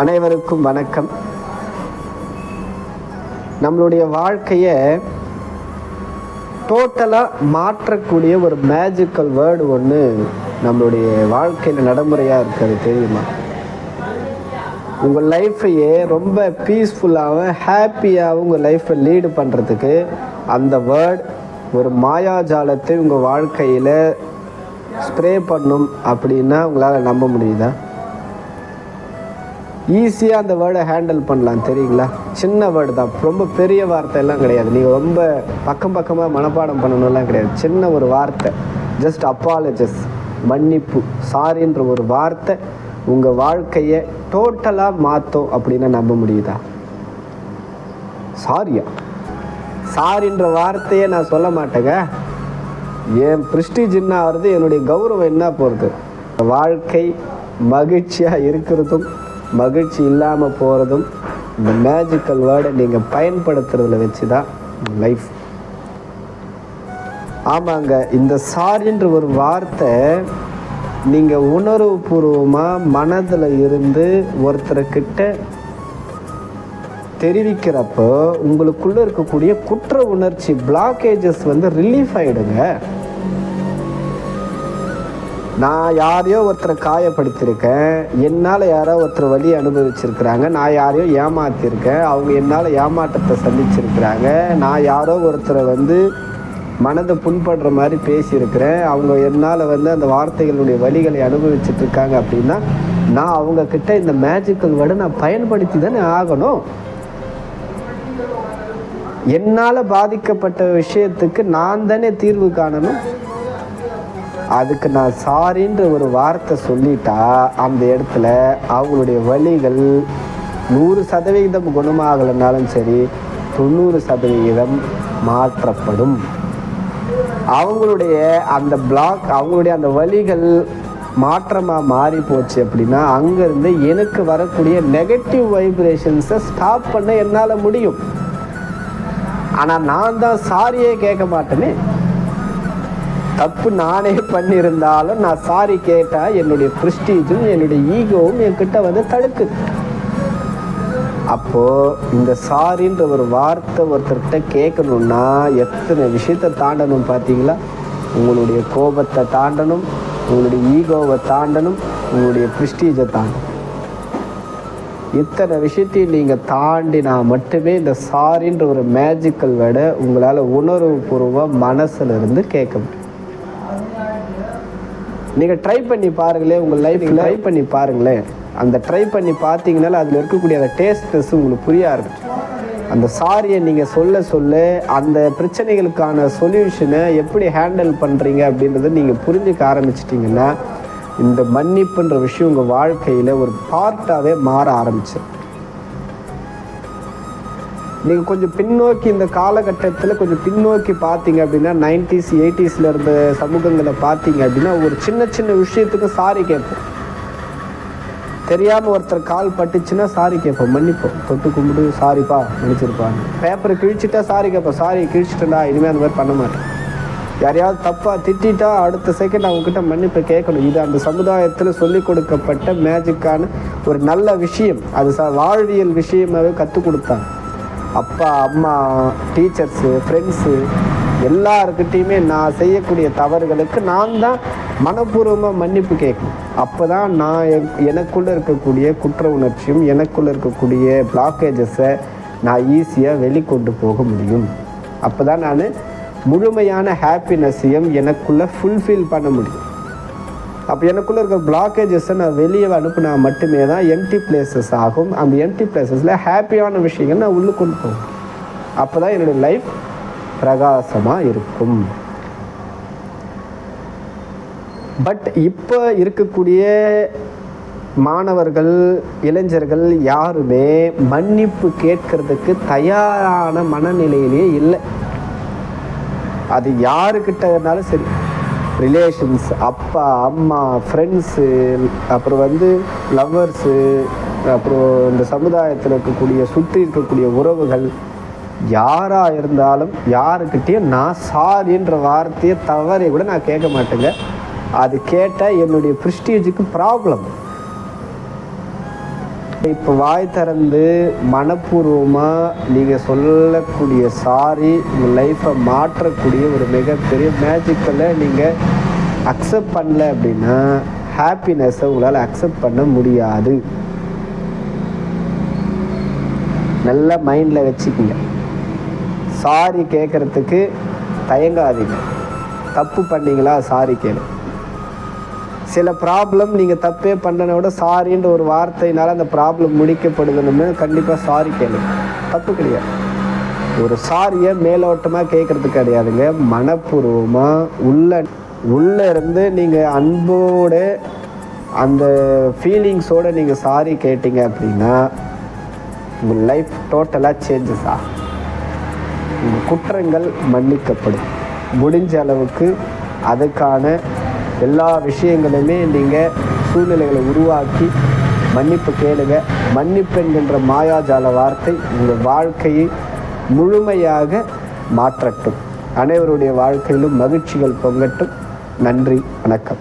அனைவருக்கும் வணக்கம். நம்மளுடைய வாழ்க்கையை டோட்டலாக மாற்றக்கூடிய ஒரு மேஜிக்கல் வேர்டு ஒன்று நம்மளுடைய வாழ்க்கையில் நடைமுறையாக இருக்கிறது தெரியுமா? உங்கள் லைஃப்பையே ரொம்ப பீஸ்ஃபுல்லாகவும் ஹாப்பியாகவும் உங்கள் லைஃப்பை லீடு பண்ணுறதுக்கு அந்த வேர்ட் ஒரு மாயாஜாலத்தை உங்கள் வாழ்க்கையில் ஸ்ப்ரே பண்ணும் அப்படின்னா உங்களால் நம்ப முடியுதா? ஈஸியாக அந்த வேர்டை ஹேண்டில் பண்ணலாம் தெரியுங்களா? சின்ன வேர்டு தான், ரொம்ப பெரிய வார்த்தையெல்லாம் கிடையாது. நீங்கள் ரொம்ப பக்கமாக மனப்பாடம் பண்ணணும்லாம் கிடையாது. சின்ன ஒரு வார்த்தை, ஜஸ்ட் அப்பாலஜஸ், மன்னிப்பு, சாரின்ற ஒரு வார்த்தை உங்கள் வாழ்க்கையை டோட்டலாக மாற்றும் அப்படின்னா நம்ப முடியுதா? சாரின்ற வார்த்தையை நான் சொல்ல மாட்டேங்க. என் ப்ரெஸ்டீஜ் என்ன ஆகுறது, என்னுடைய கௌரவம் என்ன போகிறது? வாழ்க்கை மகிழ்ச்சியாக இருக்கிறதும் மகிழ்ச்சி இல்லாமல் போகிறதும் இந்த மேஜிக்கல் வேர்டை நீங்கள் பயன்படுத்துறதுல வச்சு தான் லைஃப். ஆமாங்க, இந்த சாரின்ற ஒரு வார்த்தை நீங்கள் உணர்வுபூர்வமாக மனதில் இருந்து ஒருத்தர்கிட்ட தெரிவிக்கிறப்போ உங்களுக்குள்ளே இருக்கக்கூடிய குற்ற உணர்ச்சி பிளாக்கேஜஸ் ரிலீஃப் ஆகிடுங்க. நான் யாரையோ ஒருத்தரை காயப்படுத்தியிருக்கேன், என்னால் யாரோ ஒருத்தர் வலி அனுபவிச்சிருக்கிறாங்க, நான் யாரையோ ஏமாற்றிருக்கேன், அவங்க என்னால் ஏமாற்றத்தை சந்திச்சிருக்கிறாங்க, நான் யாரோ ஒருத்தரை மனதை புண்படுற மாதிரி பேசியிருக்கிறேன், அவங்க என்னால் அந்த வார்த்தைகளுடைய வலிகளை அனுபவிச்சுட்ருக்காங்க அப்படின்னா நான் அவங்கக்கிட்ட இந்த மேஜிக்கல் வேர்டை நான் பயன்படுத்தி தானே ஆகணும். என்னால் பாதிக்கப்பட்ட விஷயத்துக்கு நான் தானே தீர்வு காணணும். அதுக்கு நான் சாரின்ற ஒரு வார்த்தை சொல்லிட்டா அந்த இடத்துல அவங்களுடைய வலிகள் 100% குணமாகலைனாலும் சரி 90% மாற்றப்படும். அவங்களுடைய அந்த அவங்களுடைய அந்த வலிகள் மாற்றமாக மாறி போச்சு அப்படின்னா அங்கேருந்து எனக்கு வரக்கூடிய நெகட்டிவ் வைப்ரேஷன்ஸை ஸ்டாப் பண்ண என்னால் முடியும். ஆனால் நான் தான் சாரியே கேட்க மாட்டேனே. தப்பு நானே பண்ணியிருந்தாலும் நான் சாரி கேட்டால் என்னுடைய ப்ரெஸ்டீஜும் என்னுடைய ஈகோவும் என்கிட்ட தடுக்குது. அப்போது இந்த சாரின்ற ஒரு வார்த்தை ஒருத்தர்கிட்ட கேட்கணுன்னா எத்தனை விஷயத்தை தாண்டணும் பார்த்தீங்களா? உங்களுடைய கோபத்தை தாண்டணும், உங்களுடைய ஈகோவை தாண்டணும், உங்களுடைய ப்ரெஸ்டீஜை தாண்டணும். இத்தனை விஷயத்தையும் நீங்கள் தாண்டினா மட்டுமே இந்த சாரின்ற ஒரு மேஜிக்கல் வேர்டை உங்களால் உணர்வுபூர்வமாக மனசில் இருந்து கேட்க முடியும். நீங்கள் ட்ரை பண்ணி பாருங்களேன், உங்கள் லைஃப்பில் ட்ரை பண்ணி பாருங்களேன். அந்த ட்ரை பண்ணி பார்த்தீங்கனால அதில் இருக்கக்கூடிய அந்த டேஸ்ட்னஸ் உங்களுக்கு புரிய ஆரம்பிச்சு. அந்த சாரியை நீங்கள் சொல்ல அந்த பிரச்சனைகளுக்கான சொல்யூஷனை எப்படி ஹேண்டில் பண்ணுறீங்க அப்படின்றத நீங்கள் புரிஞ்சுக்க ஆரம்பிச்சிட்டிங்கன்னா இந்த மன்னிப்புன்ற விஷயம் உங்கள் வாழ்க்கையில் ஒரு பார்ட்டாகவே மாற ஆரம்பிச்சு. நீங்கள் கொஞ்சம் பின்னோக்கி இந்த காலகட்டத்தில் கொஞ்சம் பின்னோக்கி பார்த்தீங்க அப்படின்னா 90s 80s இருந்த சமூகங்களை பார்த்தீங்க அப்படின்னா ஒரு சின்ன விஷயத்துக்கு சாரி கேட்போம். தெரியாமல் ஒருத்தர் கால் பட்டுச்சுன்னா சாரி கேட்போம், மன்னிப்போம், தொட்டு கும்பிடு, சாரிப்பா மன்னிச்சிருப்பாங்க. பேப்பரை கிழிச்சிட்டா சாரி கேட்போம், சாரி கிழிச்சிட்டா இனிமேல் அந்த மாதிரி பண்ண மாட்டேன். யாரையாவது தப்பாக திட்டா அடுத்த செகண்ட் அவங்கக்கிட்ட மன்னிப்பை கேட்கணும். இது அந்த சமுதாயத்தில் சொல்லிக் கொடுக்கப்பட்ட மேஜிக்கான ஒரு நல்ல விஷயம். அது வாழ்வியல் விஷயமாகவே கற்றுக் கொடுத்தாங்க. அப்பா, அம்மா, டீச்சர்ஸு, ஃப்ரெண்ட்ஸு எல்லாருக்கிட்டையுமே நான் செய்யக்கூடிய தவறுகளுக்கு நான் தான் மனப்பூர்வமாக மன்னிப்பு கேட்கணும். அப்போ தான் நான் எனக்குள்ளே இருக்கக்கூடிய குற்ற உணர்ச்சியும் எனக்குள்ளே இருக்கக்கூடிய பிளாக்கேஜஸை நான் ஈஸியாக வெளிக்கொண்டு போக முடியும். அப்போ தான் நான் முழுமையான ஹாப்பினஸையும் எனக்குள்ளே ஃபுல்ஃபில் பண்ண முடியும். அப்போ எனக்குள்ளே இருக்கிற பிளாக்கேஜஸை நான் வெளியே அனுப்புனா மட்டுமே தான் எம்டி பிளேசஸ் ஆகும். அந்த எம்டி பிளேசஸில் ஹாப்பியான விஷயங்கள் நான் உள்ளே கொண்டு போகும். அப்போ தான் என்னுடைய லைஃப் பிரகாசமாக இருக்கும். பட் இப்போ இருக்கக்கூடிய மாணவர்கள், இளைஞர்கள் யாருமே மன்னிப்பு கேட்கறதுக்கு தயாரான மனநிலையிலேயே இல்லை. அது யாருக்கிட்ட இருந்தாலும் சரி, ரிலேஷன்ஸ், அப்பா, அம்மா, ஃப்ரெண்ட்ஸு, அப்புறம் லவ்வர்ஸு, அப்புறம் இந்த சமுதாயத்தில் இருக்கக்கூடிய சுற்றி இருக்கக்கூடிய உறவுகள், யாராக இருந்தாலும் யாருக்கிட்டேயும் நான் சாரின்ற வார்த்தையை தவறை கூட நான் கேட்க மாட்டேங்க. அது கேட்டால் என்னுடைய ப்ரெஸ்டீஜுக்கு ப்ராப்ளம். இப்போ வாய் திறந்து மனப்பூர்வமாக நீங்கள் சொல்லக்கூடிய சாரி உங்கள் லைஃப்பை மாற்றக்கூடிய ஒரு மிகப்பெரிய மேஜிக்கலை நீங்கள் அக்செப்ட் பண்ணல அப்படின்னா ஹாப்பினஸை உங்களால் அக்செப்ட் பண்ண முடியாது. நல்லா மைண்டில் வச்சுக்கிங்க. சாரி கேட்குறதுக்கு தயங்காதீங்க. தப்பு பண்ணீங்களா சாரி கேளு. சில ப்ராப்ளம் நீங்கள் தப்பே பண்ணன விட சாரின்ற ஒரு வார்த்தையினால அந்த ப்ராப்ளம் முடிக்கப்படுதுன்னு கண்டிப்பாக சாரி கேளு, தப்பு கிடையாது. ஒரு சாரியை மேலோட்டமாக கேட்குறது கிடையாதுங்க. மனப்பூர்வமாக உள்ளே இருந்து நீங்கள் அன்போட அந்த ஃபீலிங்ஸோடு நீங்கள் சாரி கேட்டீங்க அப்படின்னா உங்கள் லைஃப் டோட்டலாக சேஞ்சஸ் ஆகும். உங்கள் குற்றங்கள் மன்னிக்கப்படும். முடிஞ்ச அளவுக்கு அதுக்கான எல்லா விஷயங்களுமே நீங்கள் சூழ்நிலைகளை உருவாக்கி மன்னிப்பு கேளுங்க. மன்னிப்பு என்கின்ற மாயாஜால வார்த்தை உங்கள் வாழ்க்கையை முழுமையாக மாற்றட்டும். அனைவருடைய வாழ்க்கையிலும் மகிழ்ச்சிகள் பொங்கட்டும். நன்றி, வணக்கம்.